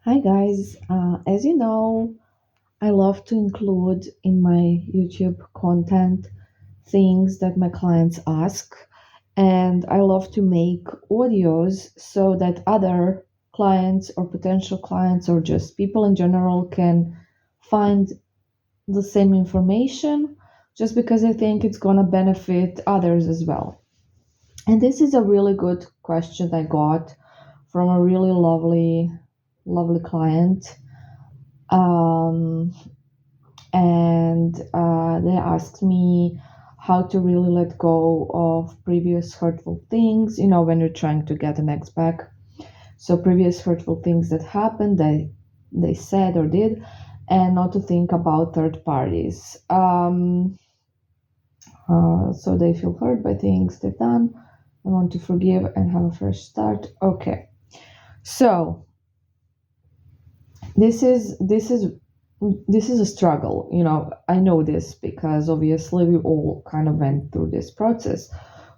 Hi guys, as you know, I love to include in my YouTube content things that my clients ask, and I love to make audios so that other clients or potential clients or just people in general can find the same information just because I think it's gonna benefit others as well. And this is a really good question I got from a really lovely client. Um, and they asked me how to really let go of previous hurtful things, when you're trying to get an ex back. So previous hurtful things that happened, they said or did, and not to think about third parties. So they feel hurt by things they've done. I want to forgive and have a fresh start. Okay, so this is this is a struggle. I know this because obviously we all kind of went through this process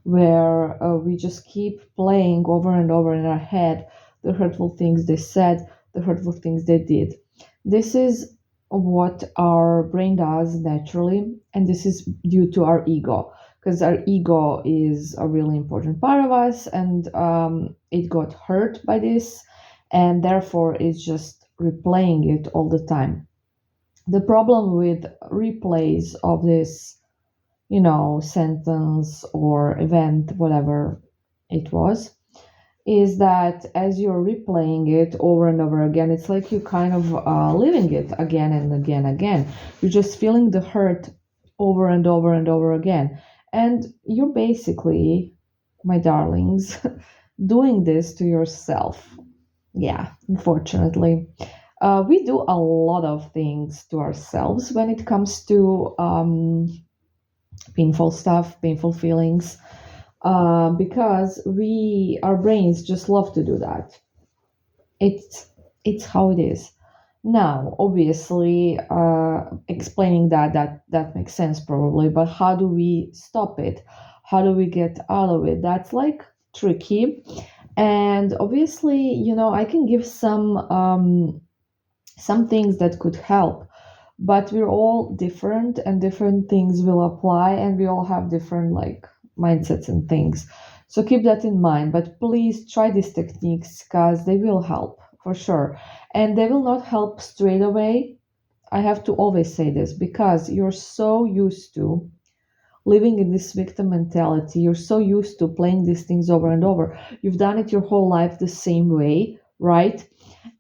where we just keep playing over and over in our head the hurtful things they said, the hurtful things they did. This is what our brain does naturally, and this is due to our ego, because our ego is a really important part of us, and it got hurt by this, and therefore it's just replaying it all the time. The problem with replays of this, sentence or event, whatever it was, is that as you're replaying it over and over again, it's like you kind of living it again and again. You're just feeling the hurt over and over and over again. And you're basically, my darlings, doing this to yourself. Yeah, unfortunately. We do a lot of things to ourselves when it comes to painful stuff, painful feelings, because our brains just love to do that. It's it's how it is. Now, obviously, explaining that makes sense probably, but how do we stop it? How do we get out of it? That's like tricky. And obviously, I can give some things that could help, but we're all different and different things will apply, and we all have different like mindsets and things. So keep that in mind, but please try these techniques because they will help for sure, and they will not help straight away. I have to always say this because you're so used to living in this victim mentality. You're so used to playing these things over and over. You've done it your whole life the same way, right?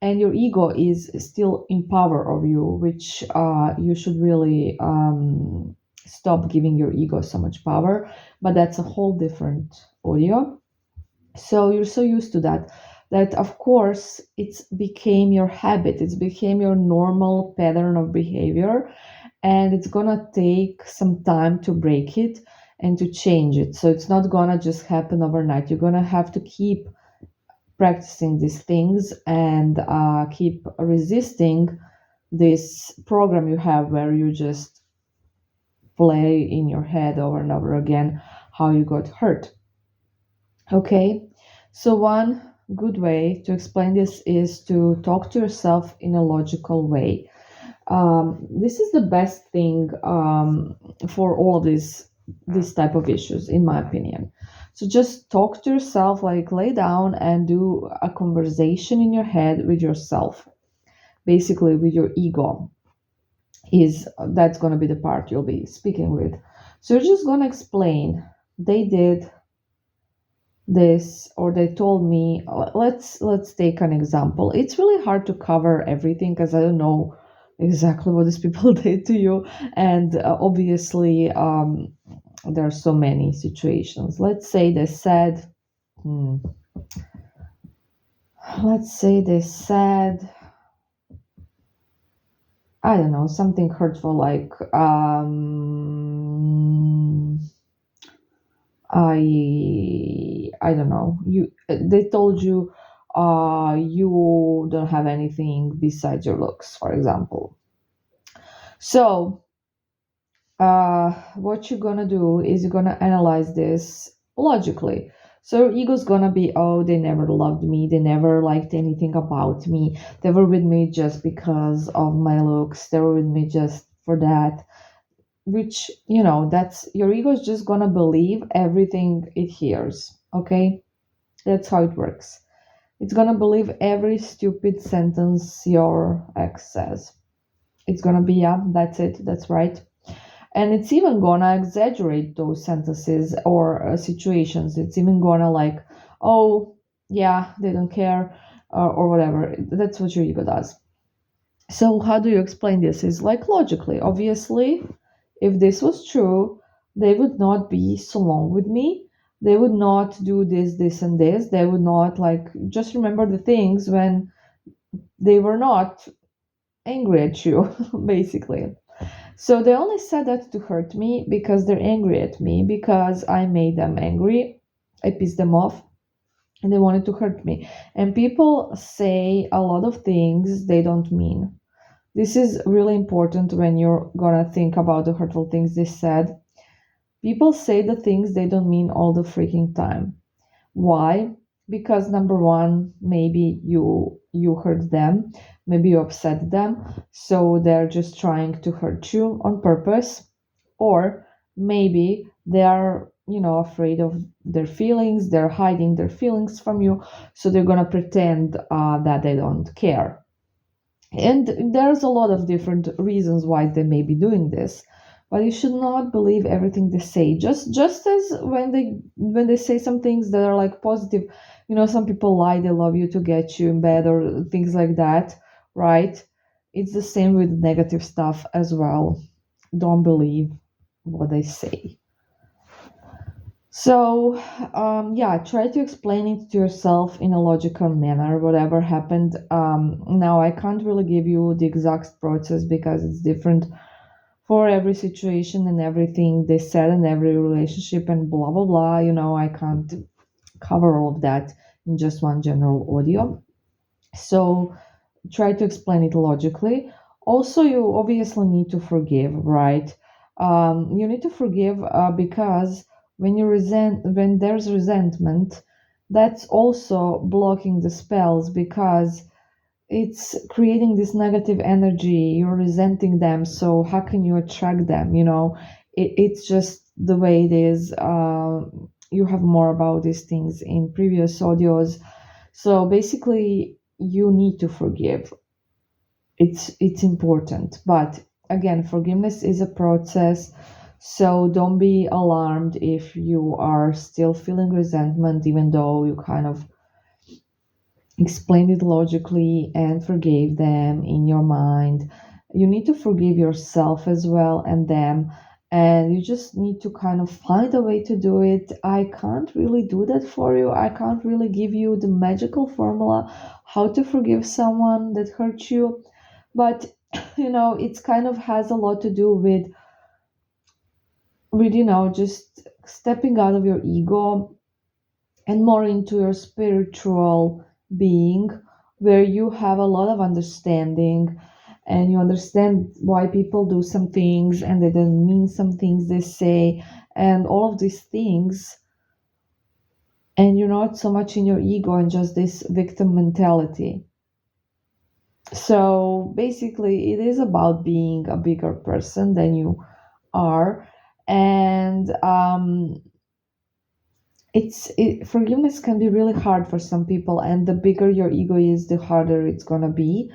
And your ego is still in power of you, which you should really stop giving your ego so much power. But that's a whole different audio. So you're so used to that of course it's became your habit, it's became your normal pattern of behavior, and it's gonna take some time to break it and to change it. So it's not gonna just happen overnight. You're gonna have to keep practicing these things and keep resisting this program you have where you just play in your head over and over again how you got hurt. Okay, so one good way to explain this is to talk to yourself in a logical way. This is the best thing for all of these type of issues, in my opinion. So just talk to yourself, like lay down and do a conversation in your head with yourself, basically with your ego. Is That's going to be the part you'll be speaking with. So you're just going to explain they did this or they told me. Let's take an example. It's really hard to cover everything because I don't know exactly what these people did to you, and obviously there are so many situations. Hmm, let's say they said, I don't know, something hurtful like I don't know. They told you you don't have anything besides your looks, for example. So what you're gonna do is you're gonna analyze this logically. So your ego's gonna be, oh, they never loved me, they never liked anything about me, they were with me just because of my looks, they were with me just for that. Which, that's your ego is just gonna believe everything it hears. Okay, that's how it works. It's gonna believe every stupid sentence your ex says. It's gonna be, yeah, that's it, that's right. And it's even gonna exaggerate those sentences or situations. It's even gonna like, oh, yeah, they don't care, or whatever. That's what your ego does. So how do you explain this? Is like logically, obviously, if this was true, they would not be so long with me. They would not do this, this, and this. They would not like just remember the things when they were not angry at you, basically. So they only said that to hurt me because they're angry at me, because I made them angry. I pissed them off and they wanted to hurt me. And people say a lot of things they don't mean. This is really important when you're gonna think about the hurtful things they said. People say the things they don't mean all the freaking time. Why? Because number one, maybe you hurt them, maybe you upset them, so they're just trying to hurt you on purpose, or maybe they are, afraid of their feelings, they're hiding their feelings from you, so they're gonna pretend that they don't care. And there's a lot of different reasons why they may be doing this, but you should not believe everything they say. Just as when they say some things that are like positive, some people lie, they love you to get you in bed or things like that, right? It's the same with negative stuff as well. Don't believe what they say. So, yeah, try to explain it to yourself in a logical manner, whatever happened. Now, I can't really give you the exact process because it's different for every situation and everything they said in every relationship and blah, blah, blah. I can't cover all of that in just one general audio. So, try to explain it logically. Also, you obviously need to forgive, right? You need to forgive because when there's resentment, that's also blocking the spells because it's creating this negative energy. You're resenting them, so how can you attract them? It's just the way it is. You have more about these things in previous audios. So basically, you need to forgive. It's important, but again, forgiveness is a process, so don't be alarmed if you are still feeling resentment even though you kind of explained it logically and forgave them in your mind. You need to forgive yourself as well and them, and you just need to kind of find a way to do it. I can't really do that for you. I can't really give you the magical formula how to forgive someone that hurt you, but it's kind of has a lot to do with just stepping out of your ego and more into your spiritual being, where you have a lot of understanding and you understand why people do some things and they don't mean some things they say and all of these things, and you're not so much in your ego and just this victim mentality. So basically it is about being a bigger person than you are. And forgiveness can be really hard for some people, and the bigger your ego is, the harder it's gonna be.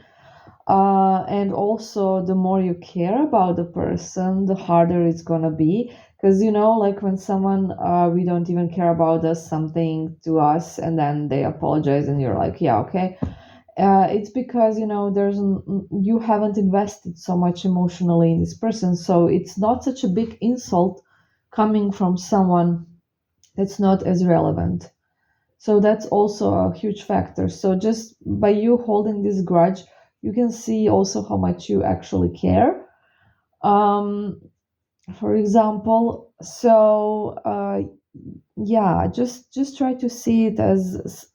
And also, the more you care about the person, the harder it's gonna be. Because like when someone we don't even care about does something to us, and then they apologize, and you're like, yeah, okay. It's because you haven't invested so much emotionally in this person, so it's not such a big insult coming from someone that's not as relevant. So that's also a huge factor. So just by you holding this grudge, you can see also how much you actually care. Um, for example, so yeah, just try to see it as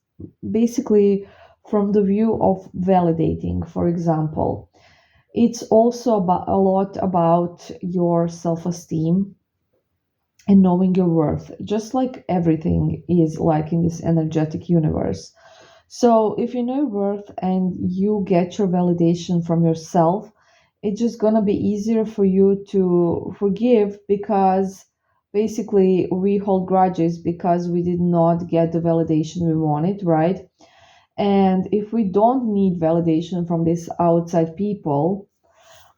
basically from the view of validating. For example, it's also about a lot about your self-esteem. and knowing your worth, just like everything is like in this energetic universe. So if you know your worth and you get your validation from yourself, it's just gonna be easier for you to forgive, because basically we hold grudges because we did not get the validation we wanted, right? And if we don't need validation from these outside people,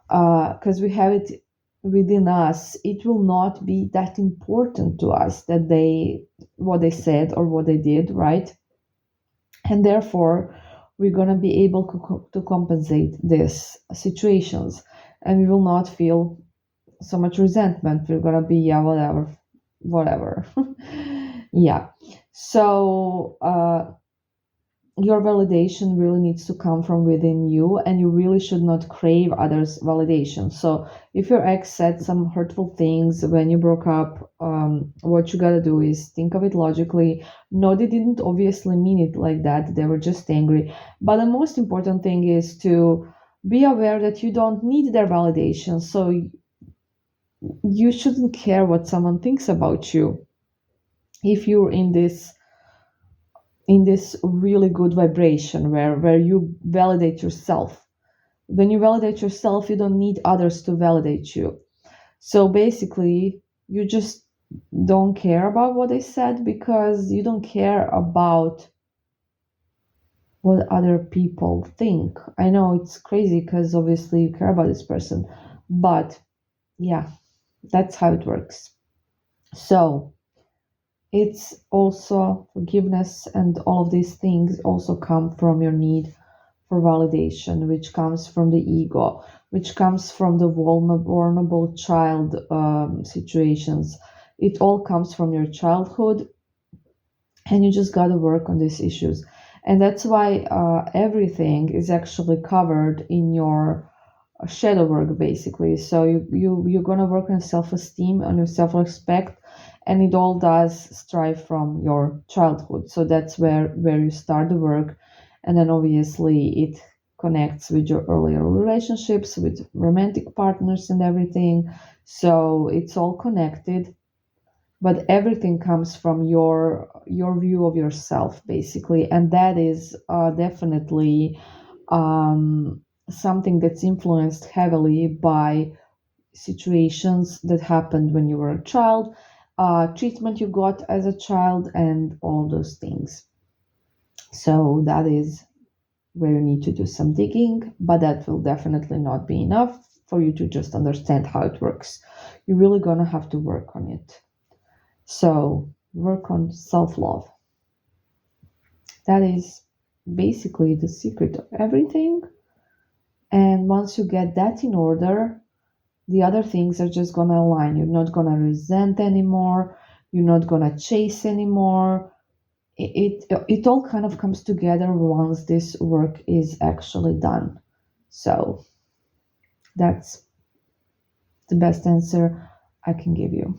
because we have it within us, it will not be that important to us that they what they said or what they did, right? And therefore we're going to be able to compensate these situations, and we will not feel so much resentment. We're going to be, yeah, whatever, whatever. Yeah. So your validation really needs to come from within you, and you really should not crave others validation. So if your ex said some hurtful things when you broke up, what you gotta do is think of it logically. No, they didn't obviously mean it like that, they were just angry. But the most important thing is to be aware that you don't need their validation, so you shouldn't care what someone thinks about you if you're in this really good vibration where you validate yourself. When you validate yourself, you don't need others to validate you. So basically, you just don't care about what they said because you don't care about what other people think. I know it's crazy because obviously you care about this person, but yeah, that's how it works. So it's also forgiveness, and all of these things also come from your need for validation, which comes from the ego, which comes from the vulnerable child situations. It all comes from your childhood, and you just got to work on these issues. And that's why everything is actually covered in your shadow work, basically. So you're gonna work on self-esteem, on your self-respect, and it all does strive from your childhood. So that's where you start the work, and then obviously it connects with your earlier relationships with romantic partners and everything. So it's all connected, but everything comes from your view of yourself, basically, and that is definitely something that's influenced heavily by situations that happened when you were a child, treatment you got as a child, and all those things. So that is where you need to do some digging, but that will definitely not be enough for you to just understand how it works. You're really gonna have to work on it. So work on self-love. That is basically the secret of everything. And once you get that in order, the other things are just gonna align. You're not gonna resent anymore. You're not gonna chase anymore. It all kind of comes together once this work is actually done. So that's the best answer I can give you.